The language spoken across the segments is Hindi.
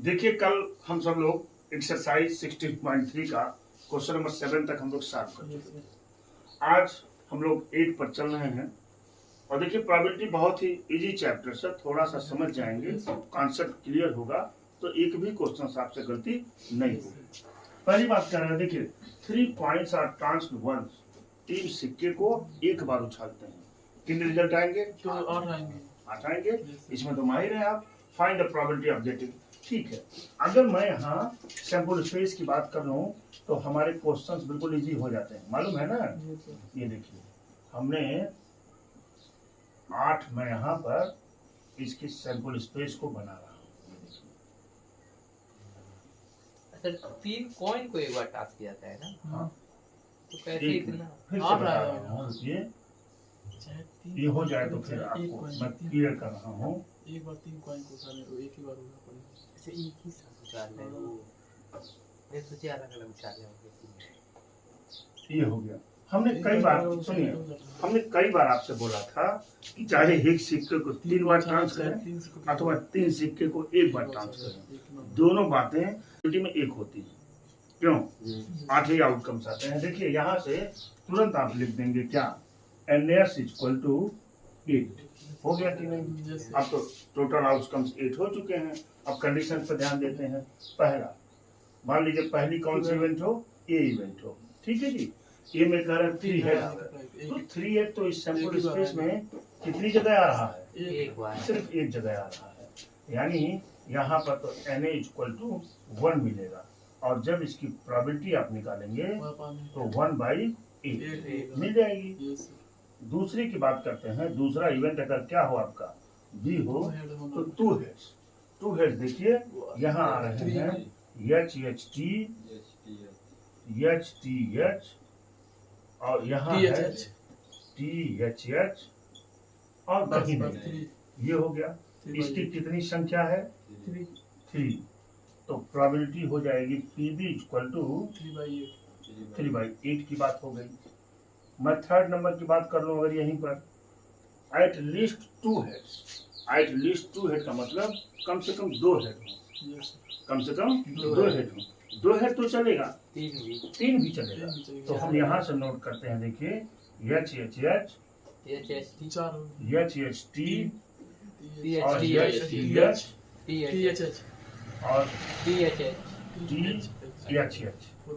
देखिए कल हम सब लोग एक्सरसाइज 16.3 का क्वेश्चन नंबर 7 तक हम लोग सॉल्व कर चुके थे। आज हम लोग 8 पर चल रहे हैं और देखिए प्रोबेबिलिटी बहुत ही इजी चैप्टर से थोड़ा सा समझ जाएंगे, कॉन्सेप्ट क्लियर होगा तो एक भी क्वेश्चन आपसे गलती नहीं होगी। पहली बात कर रहे हैं, देखिए 3 पॉइंट्स आर ट्रांस्ड वंस, 3 सिक्के को एक बार उछालते हैं, कितने रिजल्ट आएंगे? तो 8 आएंगे। इसमें तो माहिर हैं आप। Find the probability of getting. ठीक है, अगर मैं यहाँ सैंपल स्पेस की बात कर रहा हूँ तो हमारे क्वेश्चंस बिल्कुल इजी हो जाते हैं, मालूम है ना। ये देखिए हमने 8 में यहाँ पर इसकी सैंपल स्पेस को बना रहा हूँ। अच्छा, 3 कॉइन को एक बार टास्क किया जाता है ना। हाँ, तो कैसे इतना फिर से बता रहा हूँ। ये हो जाए तो फिर आपको मैं क्लियर कर रहा हूँ। एक बार 3 कॉइन को उछालने को एक ही बार होना पड़ेगा। अच्छा, एक ही साथ उछाल रहे हो। मैं सोचे अलग अलग उछाल रहे होंगे। ये हो गया। हमने कई बार, सुनिए, हमने कई बार आपसे बोला था कि चाहे एक सिक्के को 3 बार ट्रांस करें अथवा 3 सिक्के को एक बार ट्रांस करें, दोनों बातें प्रोबेबिलिटी में एक होती हैं। क्यों? 8 ही आउटकम्स आते हैं। देखिए यहाँ से तुरंत आप लिख देंगे क्या, NS = 8 हो गया कि नहीं? अब तो टोटल आउटकम्स 8 हो चुके हैं। अब कंडीशन पर ध्यान देते हैं। पहला, मान लीजिए पहली कौन सी इवेंट हो? ए इवेंट हो। ठीक है जी। ए में कह रहे 3 हेड आ रहा है, तो 3 हेड तो इस सैंपल स्पेस में कितनी जगह आ रहा है? एक बार सिर्फ एक जगह आ रहा है। यानी यहाँ पर तो NA = 1 मिलेगा और जब इसकी प्रोबेबिलिटी आप निकालेंगे तो 1/8 मिल जाएगी। दूसरी की बात करते हैं। दूसरा इवेंट अगर क्या हो आपका, बी हो, तो 2 हेड्स। 2 हेड्स देखिए यहाँ आ रहे हैं HHT, HTH और यहाँ है THH और कहीं नहीं। ये हो गया। इसकी कितनी संख्या है? 3। तो प्रोबेबिलिटी हो जाएगी PB = 3/8 की बात हो गई। मैं थर्ड नंबर की बात कर लूं अगर यहीं पर, at least 2 heads. At least 2 head का मतलब कम से कम 2 हेड हो, कम से कम 2 हेड हो। 2 हेड तो चलेगा, 3 भी चलेगा। तो हम यहाँ से नोट करते हैं। देखिए HHH, HHT और HTH और THH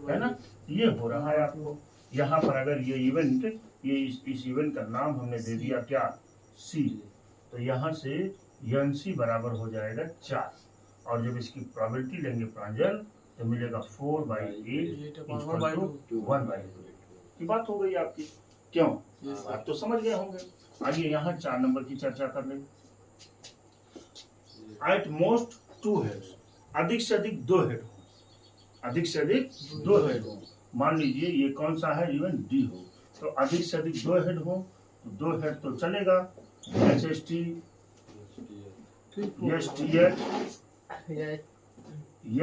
है ना। ये हो रहा है आपको यहाँ पर। अगर ये इवेंट, ये इस इवेंट का नाम हमने दे दिया क्या, C, तो यहाँ से NC बराबर हो जाएगा 4 और जब इसकी प्रोबेबिलिटी लेंगे प्रांजल तो मिलेगा 4/8 = 1/2 की बात हो गई आपकी। क्यों? आप तो समझ गए होंगे। आइए यहाँ 4 नंबर की चर्चा कर लेंगे। एट मोस्ट 2 हेड्स, अधिक से अधिक 2 हेड हो, अधिक से अधिक 2 हेड हो। मान लीजिए ये कौन सा है, इवेंट D हो, तो अधिक से अधिक 2 हेड हो तो 2 हेड तो चलेगा। HHT, STH,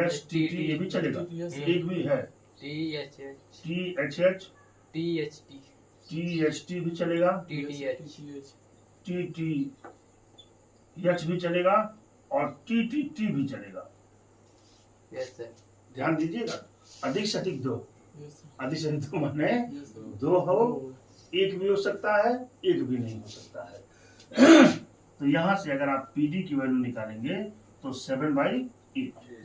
STT ये भी चलेगा। एक भी है THH, THT भी चलेगा, TTH भी चलेगा और TTT भी चलेगा। ध्यान दीजिएगा, अधिक से अधिक 2, अधिक से अधिक 2 माने 2 हो, एक भी हो सकता है, एक भी नहीं हो सकता है। तो यहाँ से अगर आप PD की वैल्यू निकालेंगे तो 7/8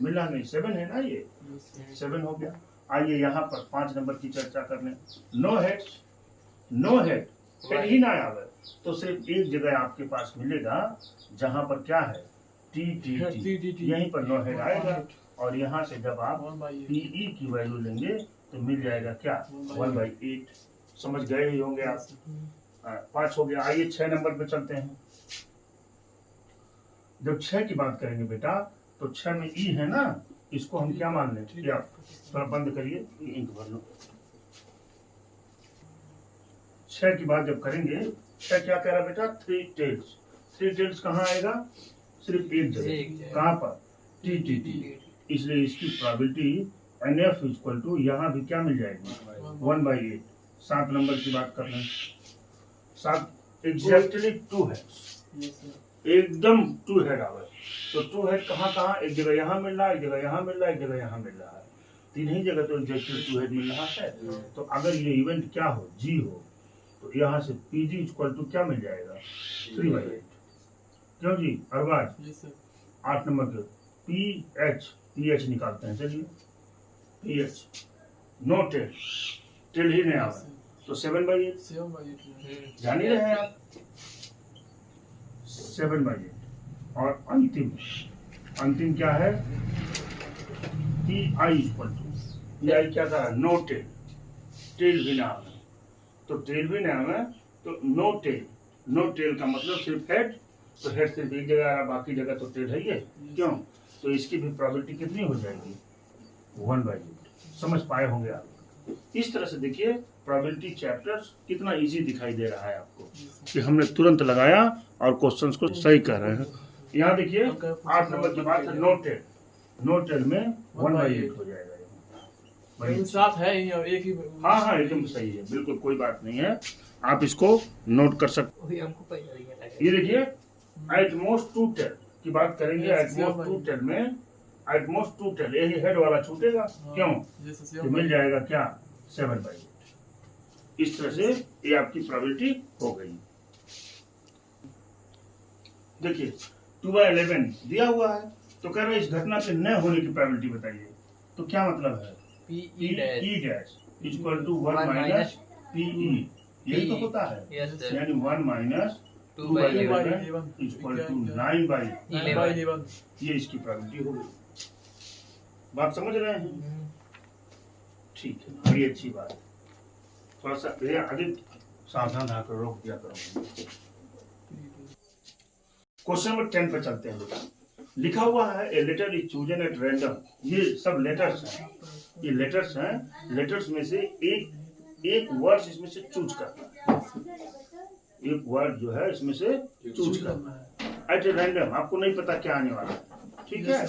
मिला नहीं, 7 है ना, ये 7 हो गया। आइए यहाँ पर 5 नंबर की चर्चा कर लें। नो हेड्स, नो हेड ही ना आवे तो सिर्फ एक जगह आपके पास मिलेगा जहाँ पर क्या है, TTT, यहीं पर नो हेड आएगा और यहाँ से जब आप PE की वैल्यू लेंगे तो मिल जाएगा क्या, 1/8। समझ गए ही होंगे आप। 5 हो गया। आइए 6 नंबर पे चलते हैं। जब 6 की बात करेंगे बेटा तो 6 में E है ना, इसको हम क्या मान लें, या थोड़ा बंद करिए, इंक भर लो। 6 की बात जब करेंगे, 6 क्या कह रहा बेटा, 3 टेल्स। 3 टेल्स कहाँ आएगा, सिर्फ एक जगह, कहाँ पर, TTT। इसलिए इसकी प्रोबेबिलिटी NF = यहाँ भी क्या मिल जाएगी, 1/8। 7 नंबर की बात कर रहे हैं। 7 एग्जैक्टली 2 हेड्स, एकदम 2 हेड आवे। तो टू हेड कहाँ कहाँ, एक जगह यहाँ मिल रहा है, एक जगह यहाँ मिल रहा है, एक जगह यहाँ मिल रहा है, तीन ही जगह तो एग्जैक्टली टू हेड मिल रहा है। तो अगर ये इवेंट क्या हो, जी हो, तो यहाँ से PG इक्वल टू क्या मिल जाएगा, 3/8। क्यों जी अरबाज? Yes sir. 8 नंबर के PH निकालते हैं, चलिए PH नो टेल, टेल ही नहीं आवा, तो 7/8 7/8 जान ही रहे हैं आप, 7/8। और अंतिम क्या है, PI इक्वल टू, PI क्या था, नो टेल, टेल भी नाम है, तो टेल भी नाम है, तो नो टेल, नो टेल का मतलब सिर्फ हेड, तो हेड सिर्फ एक जगह है, बाकी जगह तो टेल है ही है, क्यों? तो इसकी भी प्रोबेबिलिटी कितनी हो जाएगी, 1/8। समझ पाए होंगे आप। इस तरह से देखिए प्रोबेबिलिटी चैप्टर्स कितना इजी दिखाई दे रहा है आपको, कि हमने तुरंत लगाया और क्वेश्चंस को सही कर रहे हैं। यहाँ देखिए 8 नंबर की बात है, नो टेल, नो टेल में 1/8 हो जाएगा। लेकिन साथ है ही और एक ही। हाँ हाँ एकदम सही है, बिल्कुल कोई बात नहीं है, आप इसको नोट कर सकते। वही हमको पता नहीं है। ये देखिए एटमोस्ट 2 टेल की बात करेंगे, एटमोस्ट 2 टेल में एटमोस्ट 2 टेल, यही हेड वाला छूटेगा, क्यों? तो मिल जाएगा क्या, 7/8। इस तरह से ये आपकी प्रोबेबिलिटी हो गई। देखिए 2/11 दिया हुआ है, तो कह रहे हैं इस घटना के न होने की प्रोबेबिलिटी बताइए, तो क्या मतलब है, PE dash equal to 1 minus PE, यही तो होता है, यानी 1 माइनस 2/11 इक्वल टू 9/11, ये इसकी प्रोबेबिलिटी हो गई। बात समझ रहे हैं? ठीक है, बड़ी अच्छी बात है। थोड़ा सा अधिक सावधान रहकर रोक दिया करो। क्वेश्चन नंबर 10 पे चलते हैं बेटा। लिखा हुआ है a letter is chosen at random, ये सब लेटर्स हैं, ये लेटर्स हैं, लेटर्स में से एक वर्ड इसमें से चूज करना है, एक वर्ड जो है इसमें से चूज करना है एट रैंडम, आपको नहीं पता क्या आने वाला है, ठीक है?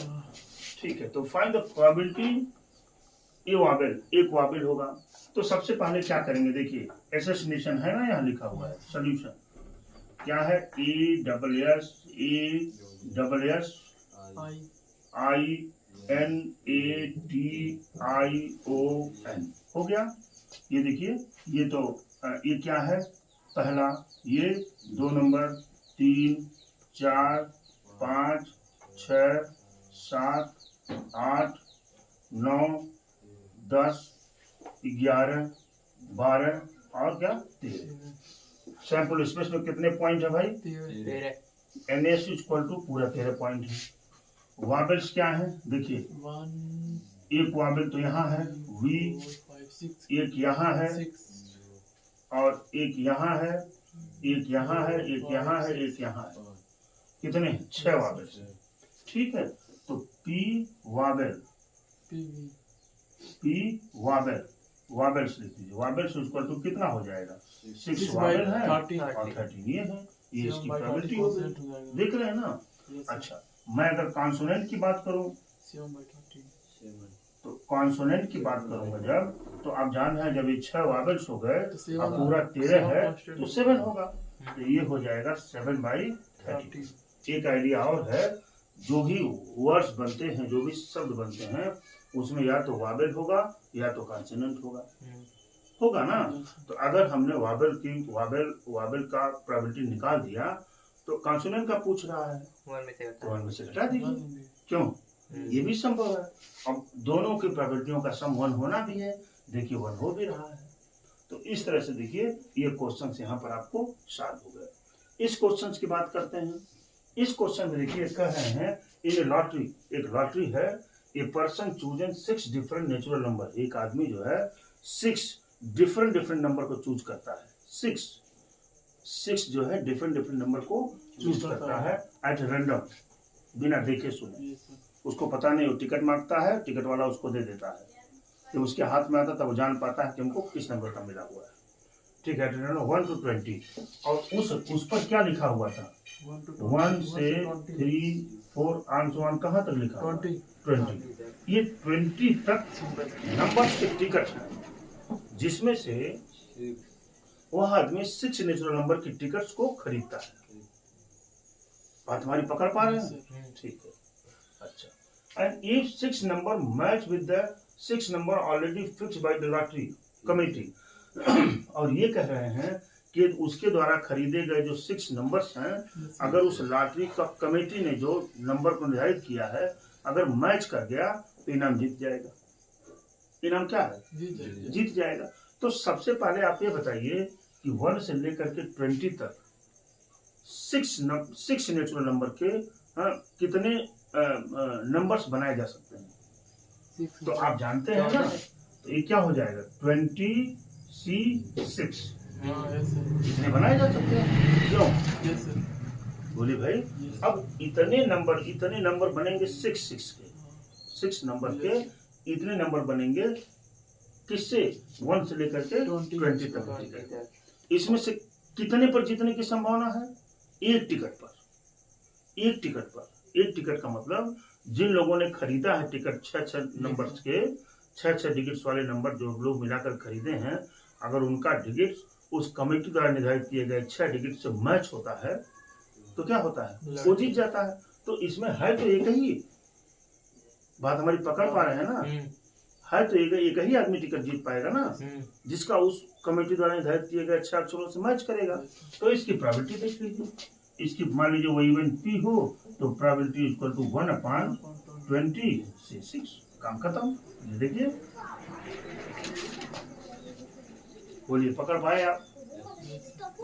ठीक है, तो फाइंड द प्रोबेबिलिटी ए वाबल, एक वाबल होगा। तो सबसे पहले क्या करेंगे, देखिए एसेसिनेशन है ना, यहाँ लिखा हुआ है, सोल्यूशन क्या है, ASSINATION हो गया। ये देखिए, ये तो ये क्या है, पहला ये 2 नंबर 3 4 5 6 7 8 9 10 11 12 और क्या 13। सैंपल स्पेस में कितने पॉइंट है भाई, 13। NS इक्वल टू पूरा 13 पॉइंट है। वाबल्स क्या है, देखिए एक वाबल तो यहाँ है V, एक यहाँ है और एक यहाँ है, एक यहाँ है, एक यहाँ है, एक यहाँ है, कितने 6 वाबल्स, ठीक है? तो P वाबल, वाबल्स लिख दीजिए, वाबल्स इक्वल टू कितना हो जाएगा, 6 वाबल है और 13 ये है, ये इसकी प्रोबेबिलिटी हो गई, देख रहे हैं ना? अच्छा, मैं अगर कॉन्सोनेंट की बात करूं, तो कॉन्सोनेंट की बात करूंगा जब, तो आप जान रहे हैं जब ये 6 वाबल्स हो गए और पूरा 13 है तो 7 होगा, तो ये हो जाएगा 7/30। एक आइडिया और है, जो भी वर्ड्स बनते हैं, जो भी शब्द बनते हैं, उसमें या तो वाबल होगा या तो कॉन्सोनेंट होगा ना। तो अगर हमने वाबल का प्रोबेबिलिटी निकाल दिया, तो कॉन्सोनेंट का पूछ रहा है तो 1 में से घटा दीजिए, क्यों? ये भी संभव है। अब दोनों की प्रोबेबिलिटियों का सम 1 होना भी है, देखिए 1 हो भी रहा है। तो इस तरह से देखिए ये क्वेश्चन यहाँ पर आपको सॉल्व हो गए। इस क्वेश्चन की बात करते हैं। इस क्वेश्चन में देखिए कह रहे हैं इन लॉटरी, एक लॉटरी है, a person chosen 6 different natural number, एक आदमी जो है 6 डिफरेंट नंबर को चूज करता है, 6 जो है डिफरेंट नंबर को चूज करता है एट रैंडम, बिना देखे सुने। उसको पता नहीं, वो टिकट मांगता है, टिकट वाला उसको दे देता है, जब उसके हाथ में आता तब वो जान पाता है कि हमको किस नंबर का मिला हुआ है, ठीक है? 1 to 20, और उस पर क्या लिखा हुआ था, 1 से 3 4 1 कहाँ तक लिखा हुआ, 20। ये 20 तक नंबर के टिकट है, जिसमें से वह आदमी 6 नेचुरल नंबर की टिकट्स को खरीदता है। बात हमारी पकड़ पा रहे हैं? Yes, ठीक है, अच्छा। And if 6 number match with the 6 number already fix by the lottery committee, और ये कह रहे हैं कि उसके द्वारा खरीदे गए जो 6 नंबर्स हैं, अगर उस लॉटरी का कमेटी ने जो नंबर को निर्धारित किया है अगर मैच कर गया तो इनाम जीत जाएगा। इनाम क्या है? जीत जाएगा। तो सबसे पहले आप ये बताइए कि 1 से लेकर के 20 तक 6 नेचुरल नंबर के कितने नंबर्स बनाए जा सकते हैं? तो आप जानते हैं ना, तो ये क्या हो जाएगा 20C6 इतने बनाए जा सकते हैं। क्यों? बोलिए भाई। अब इतने नंबर बनेंगे 6 नंबर के इतने नंबर बनेंगे किससे? 1 से लेकर के 20 तक। इसमें से कितने पर जीतने की संभावना है? एक टिकट पर। एक टिकट का मतलब जिन लोगों ने खरीदा है टिकट 6 नंबर्स के 6 डिजिट्स वाले नंबर जो लोग मिलाकर खरीदे हैं, अगर उनका डिजिट उस कमेटी द्वारा निर्धारित किए गए 6 डिजिट से मैच होता है तो क्या होता है? वो जीत जाता है। तो इसमें है तो एक ही, बात हमारी पकड़ पा रहे हैं ना? है तो एक ही आदमी टिकट जीत पाएगा ना, जिसका उस कमेटी द्वारा निर्धारित किए गए 6 अक्षरों से मैच करेगा। तो इसकी प्रोबेबिलिटी देख लीजिए। इसकी मान लीजिए वो इवेंट P हो तो प्रोबेबिलिटी इक्वल टू 1/20C6। काम खत्म। ये देखिए, बोलिए पकड़ पाए आप?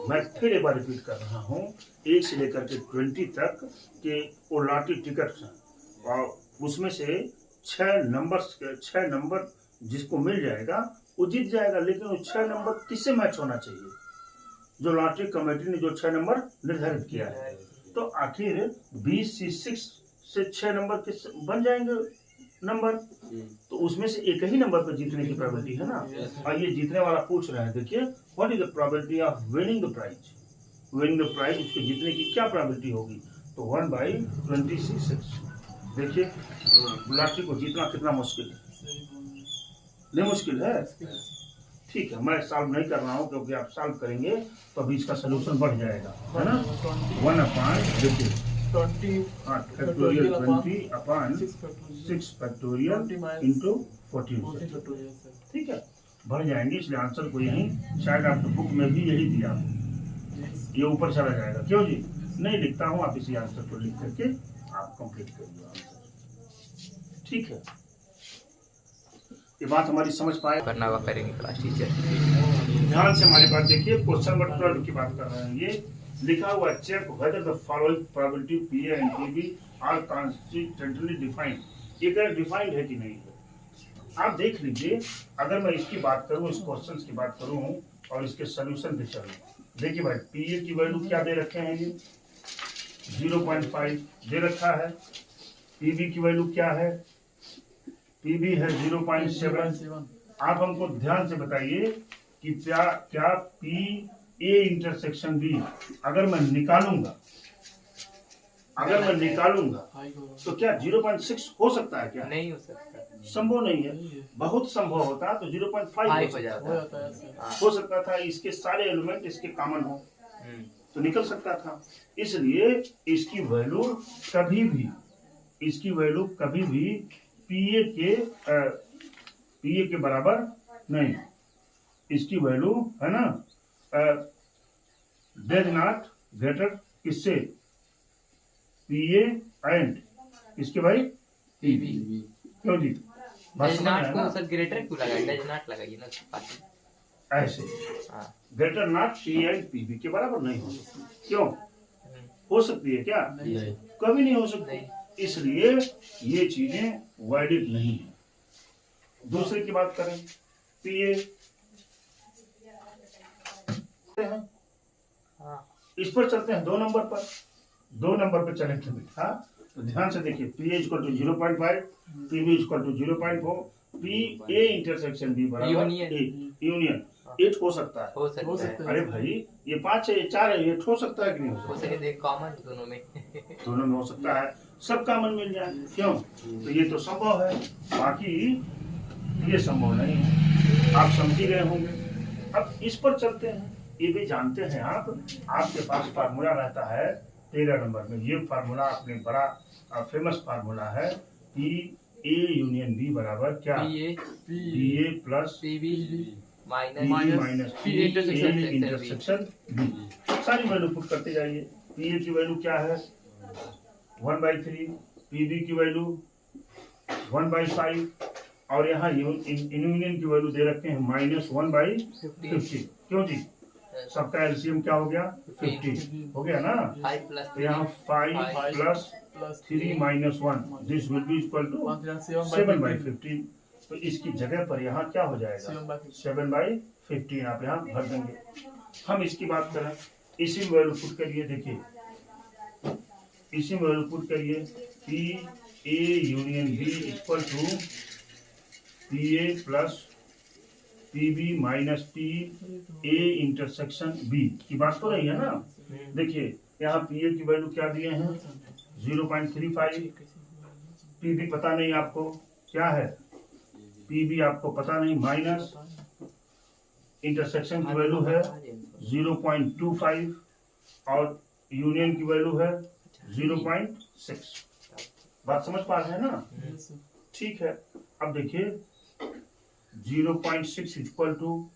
मैं फिर एक बार रिपीट कर रहा हूँ, 1 से लेकर के 20 तक के वो लॉटरी टिकट्स हैं और उसमें से 6 नंबर जिसको मिल जाएगा वो जीत जाएगा। लेकिन वो 6 नंबर किससे मैच होना चाहिए? जो लॉटरी कमेटी ने जो 6 नंबर निर्धारित किया है। तो आखिर 20C6 से 6 नंबर किस बन जाएंगे नंबर, तो उसमें से एक ही नंबर पर जीतने की प्रोबेबिलिटी है ना। और ये जीतने वाला पूछ रहे हैं, देखिए what is the probability of winning the prize? Winning the prize उसके जीतने की क्या प्रोबेबिलिटी होगी? तो 1/20C6। देखिए लॉटरी को जीतना कितना मुश्किल है, नहीं मुश्किल है? ठीक है, मैं सॉल्व नहीं कर रहा हूँ क्योंकि आप सॉल्व करेंगे तो अभी इसका सोल्यूशन बढ़ जाएगा, है ना। 1/20/6 इंटू 14। ठीक है, बढ़ जाएंगे, इसलिए आंसर को यही, शायद आपके बुक में भी यही दिया, ये ऊपर चला जाएगा। क्यों जी? नहीं लिखता हूँ, आप इसी आंसर को लिख करके आप कंप्लीट करिए आंसर। ठीक है, ये बात हमारी समझ पाए? करना हुआ करेंगे क्लास टीचर। ध्यान से हमारी बात देखिए, क्वेश्चन नंबर 12 की बात कर रहे हैं। ये लिखा हुआ check whether the following probability PA and PB are constituently defined. ये क्या डिफाइंड है कि नहीं है? आप देख लीजिए, अगर मैं इसकी बात करूं, इस क्वेश्चन की बात करूं और इसके सोल्यूशन पे चलूं, देखिए भाई PA की वैल्यू क्या दे रखे हैं? ये 0.5 दे रखा है। PB की वैल्यू क्या है? PB है 0.7। आप हमको ध्यान से बताइए कि क्या PA इंटरसेक्शन B अगर मैं निकालूंगा तो क्या 0.6 हो सकता है? क्या नहीं हो सकता? संभव नहीं है। बहुत संभव होता तो 0.5 हो सकता था। इसके सारे एलिमेंट इसके कॉमन हो तो निकल सकता था। इसलिए इसकी वैल्यू कभी भी PA के बराबर नहीं। इसकी वैल्यू है ना डज नॉट ग्रेटर किससे? PA एंड इसके भाई PB। क्यों जी? डज नॉट को सर ग्रेटर क्यों लगाया? डज नॉट लगाइए ना ऐसे। Greater not PA and PB के बराबर नहीं हो सकती। क्यों? हो सकती है क्या? नहीं। कभी नहीं हो सकती। इसलिए ये चीजें वैलिड नहीं है। दूसरे की बात करें, PA इस पर चलते हैं 2 नंबर पर चलेंगे बेटा। तो ध्यान से देखिए, PA = 0.5, PB = 0.4, PA intersection B बराबर यूनियन 8 हो सकता है। अरे भाई ये 5 है, ये 4 है, ये 8 हो सकता है कि नहीं हो सकता है? कॉमन दोनों में हो सकता है, सब कॉमन मिल जाए। क्यों? तो ये तो संभव है, बाकी ये संभव नहीं है। आप समझ गए होंगे। अब इस पर चलते हैं। ये भी जानते हैं आप, आपके पास फार्मूला रहता है 13 नंबर में ये फार्मूला आपने बड़ा फेमस फार्मूला है कि ए यूनियन बी बराबर क्या, B A plus PB B minus minus P A intersection intersection B. सारी वैल्यू पुट करते जाइए। पी ए की वैल्यू क्या है 1/3, पी बी की वैल्यू 1/5 और यहाँ यूनियन की वैल्यू दे रखे हैं -1/50। क्यों जी, सबका एलसीएम क्या हो गया 50 हो गया ना। 5 प्लस तो यहाँ 5 plus 3 minus 1 this will be equal to 7/15। तो इसकी जगह पर यहाँ क्या हो जाएगा 7/15 आप यहाँ भर देंगे। हम इसकी बात करें, इसी में वैल्यू पुट करिए, देखिए इसी में वैल्यू पुट करिए P A union B equal to P A plus P B minus P A intersection B की बात हो रही है ना। देखिए यहाँ पी ए की वैल्यू क्या दिए हैं 0.35, पी बी पता नहीं आपको क्या है, पी बी आपको पता नहीं, माइनस इंटरसेक्शन की वैल्यू है 0.25 और यूनियन की वैल्यू है 0.6। बात समझ पा रहे हैं ना। ठीक है, अब देखिए 0.6 इक्वल टू,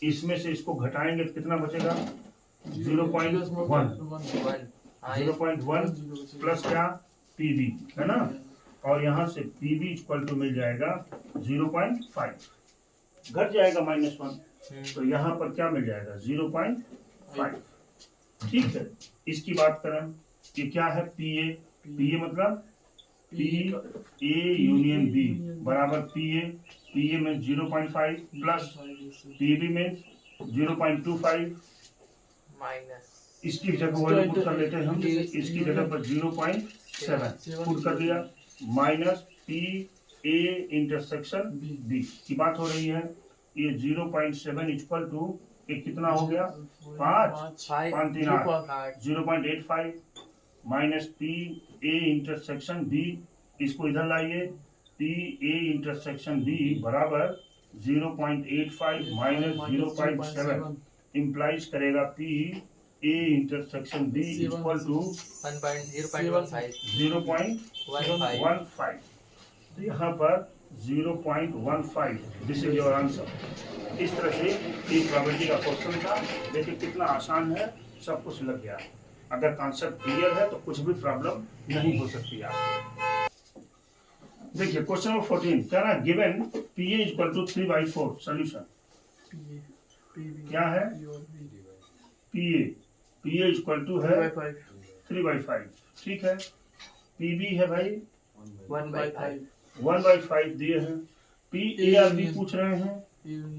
इसमें से इसको घटाएंगे तो कितना बचेगा 0.1 प्लस क्या पी बी है ना, और यहाँ से पी बी इक्वल टू मिल जाएगा 0.5, घट जाएगा -1, तो यहाँ पर क्या मिल जाएगा 0.5। ठीक है, इसकी बात करें, ये क्या है पी ए मतलब पी ए यूनियन बी बराबर पी ए में 0.5 प्लस पी बी में 0.25 माइनस, इसकी जगह वैल्यू पुट कर लेते हैं हम, इसकी जगह पर 0.7 पुट कर दिया, minus P A intersection B की बात हो रही है। ये 0.7 इक्वल टू ये कितना हो गया 5 3 8 0.85 minus P A intersection B, इसको इधर लाइए, पी ए इंटरसेक्शन बी बराबर 0.85 माइनस 0.7 इम्प्लाइज करेगा P A intersection B equal to 0.15। तो यहाँ पर 0.15, दिस इज योर आंसर। इस तरह से एक प्रोबेबिलिटी का क्वेश्चन था, देखिए कितना आसान है, सब कुछ लग गया। अगर कॉन्सेप्ट क्लियर है तो कुछ भी प्रॉब्लम नहीं हो सकती आप। देखिए क्वेश्चन नंबर 14 कह रहा है given P A equal to 3/4, solution क्या है पी ए इक्वल टू है 3/5। ठीक है, पी बी है भाई 1/5 दिए हैं, पी ए आर बी पूछ रहे हैं।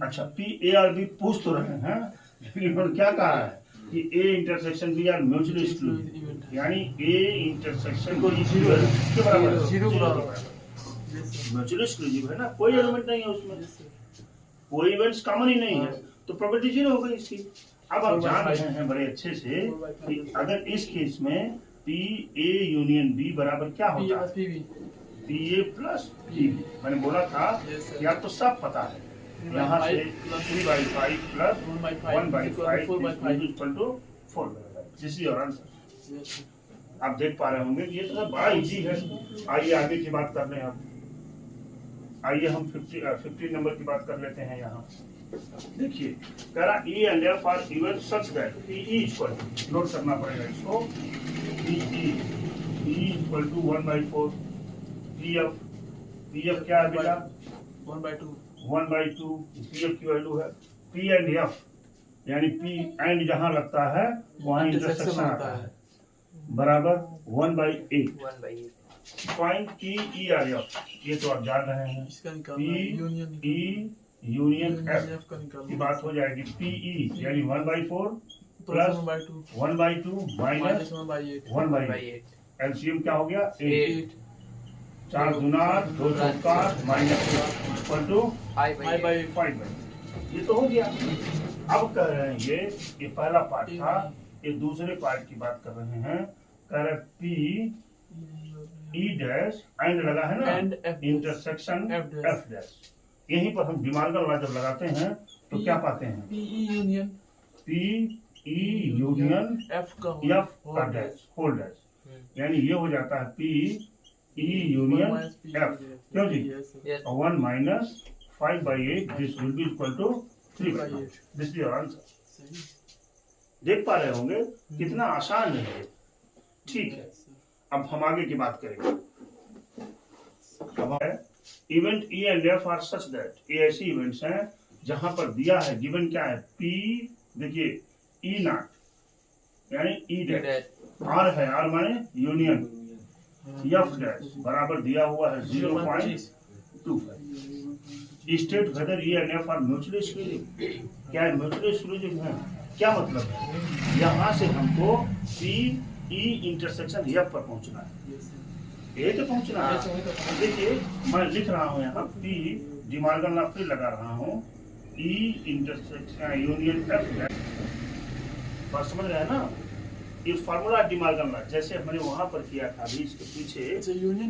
अच्छा, पी ए आर बी पूछ तो रहे हैं, लेकिन क्या कहा है कि A intersection B are mutually exclusive, यानी ए इंटरसेक्शन को के बराबर म्यूचुअली एक्सक्लूसिव है ना, कोई एलिमेंट नहीं है उसमें, कोई इवेंट्स कॉमन ही नहीं है, तो प्रोबेबिलिटी 0 हो गई इसकी। अब आप जान रहे हैं बड़े अच्छे से कि अगर इस केस में पी ए यूनियन बी बराबर क्या होता है P A plus P B. मैंने बोला था कि आपको सब पता है, यहाँ से 3/5 plus 1/5 equal to 4। This is your answer. आप देख पा रहे होंगे ये तो बड़ा इजी है। आइए आगे की बात कर लें आप। आइए हम 15 नंबर की बात कर लेते हैं। यहाँ देखिए कह रहा E and F are even such that PE equal, note करना पड़ेगा इसको, PE इक्वल टू 1/4 PF क्या है बेटा 1/2 PF की वैल्यू है, P and F यानी P एंड जहाँ लगता है वहाँ इंटरसेक्शन आता है, बराबर 1/8 पॉइंट PERF। ये तो आप जान रहे हैं, PE यूनियन F की बात हो जाएगी, PE यानी 1/4 प्लस 1/2 माइनस 1/8। एलसीएम क्या हो गया 8, 4 दूना 2 चौका माइनस इक्वल टू 5/8। ये तो हो गया। अब कह रहे हैं ये पहला पार्ट था, ये दूसरे पार्ट की बात कर रहे हैं। कह रहे P E डैश एंड लगा है ना, इंटरसेक्शन F डैश। यहीं पर हम डिमार्गल लॉ जब लगाते हैं तो क्या पाते हैं, PE यूनियन P ई यूनियन एफ का एफ का डैश होल डैश, यानी ये हो जाता है पी ई यूनियन एफ, क्यों जी? Yes. 1 minus 5/8 this will be equal to 3/8। This is your answer. सही। देख पा रहे होंगे कितना आसान है ये। ठीक है, अब हम आगे की बात करेंगे। अब है event E and F are such that, ये ऐसी इवेंट्स हैं जहां पर दिया है गिवन क्या है पी, देखिए ई नॉट यानी ई डैश, आर है, आर माने यूनियन, एफ डैश बराबर दिया हुआ है 0.25। State whether E and F are mutually exclusive, क्या है म्यूचुअली एक्सक्लूसिव है? क्या मतलब है? यहाँ से हमको पी ई इंटरसेक्शन एफ पर पहुंचना है, ये तो पहुंचना है। देखिए मैं लिख रहा हूँ यहाँ पी डी मॉर्गन लॉ फिर लगा रहा हूँ ई इंटरसेक्शन यूनियन एफ, बात समझ रहे हैं ना? ये फार्मूला डी मॉर्गन लॉ जैसे मैंने वहां पर किया था अभी इसके पीछे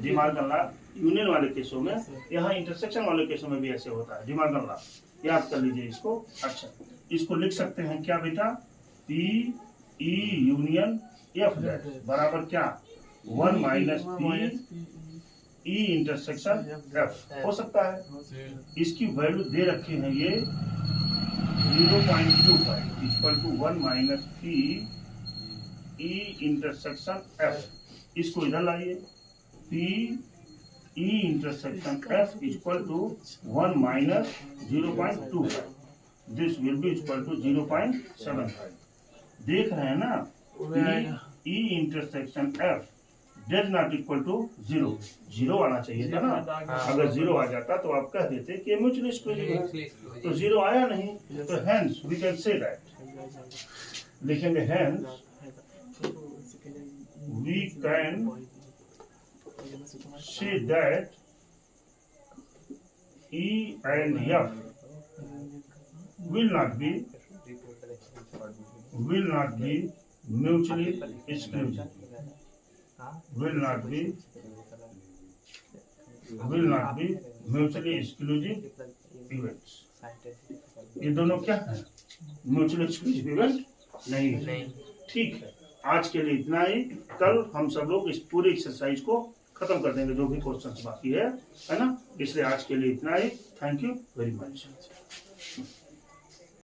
डी मॉर्गन लॉ यूनियन वाले केसों में, यहाँ इंटरसेक्शन वाले केसों में भी ऐसे होता है। डी मॉर्गन लॉ याद कर लीजिए इसको। अच्छा, इसको लिख सकते हैं क्या बेटा? P E union F dash बराबर क्या? 1 minus P E intersection F हो सकता है। इसकी वैल्यू दे रखे हैं ये 0.25 equal to 1 minus P E intersection F. इसको इधर लाइए, P E intersection F equal to 1 minus 0.25, this will be equal to 0.75। देख रहे हैं ना? E intersection F does not equal to 0, 0 आना चाहिए था ना। अगर 0 आ जाता तो आप कह देते कि म्यूचुअली एक्सक्लूसिव है, तो 0 आया नहीं, तो hence we can say that, लिखेंगे hence we can say that E and F will not be mutually exclusive, will not be mutually exclusive events। ये दोनों क्या है? म्यूचुअली एक्सक्लूसिव इवेंट नहीं है। ठीक है, आज के लिए इतना ही। कल हम सब लोग इस पूरी एक्सरसाइज को खत्म कर देंगे जो भी क्वेश्चन बाकी है ना। इसलिए आज के लिए इतना ही। Thank you very much.